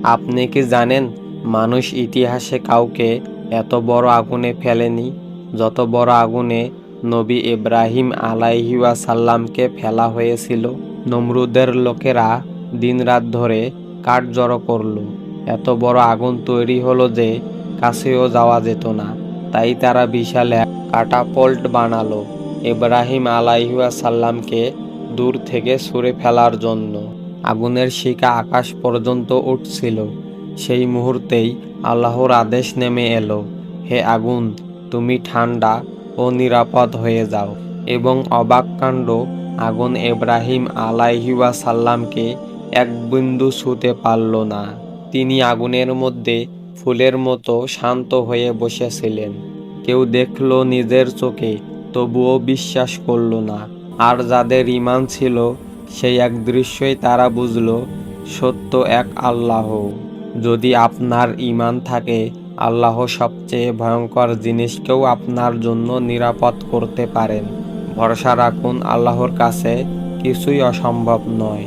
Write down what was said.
আপনি কি জানেন মানুষ ইতিহাসে কাউকে এত বড় আগুনে ফেলেনি যত বড় আগুনে নবী ইব্রাহিম আলাইহিওয়াসাল্লামকে ফেলা হয়েছিল। নমরুদের লোকেরা দিনরাত ধরে কাঠ জড়ো করলো। এত বড় আগুন তৈরি হলো যে কাছেও যাওয়া যেত না। তাই তারা বিশাল এক কাটাপল্ট বানালো ইব্রাহিম আলাইহিওয়াসাল্লামকে দূর থেকে ছুঁড়ে ফেলার জন্য। আগুনের শিখা আকাশ পর্যন্ত উঠছিল। সেই মুহূর্তেই আল্লাহর আদেশ নেমে এলো, হে আগুন, তুমি ঠান্ডা ও নিরাপদ হয়ে যাও। এবং অবাক কাণ্ড, আগুন ইব্রাহিম আলাইহিওয়াসাল্লামকে এক বিন্দু ছুঁতে পারল না। তিনি আগুনের মধ্যে ফুলের মতো শান্ত হয়ে বসেছিলেন। কেউ দেখল নিজের চোখে, তবুও বিশ্বাস করল না। আর যাদের ঈমান ছিল সেই এক দৃশ্যই তারা বুঝল, সত্য এক আল্লাহ। যদি আপনার ঈমান থাকে, আল্লাহ সবচেয়ে ভয়ঙ্কর জিনিসকেও আপনার জন্য নিরাপদ করতে পারেন। ভরসা রাখুন, আল্লাহর কাছে কিছুই অসম্ভব নয়।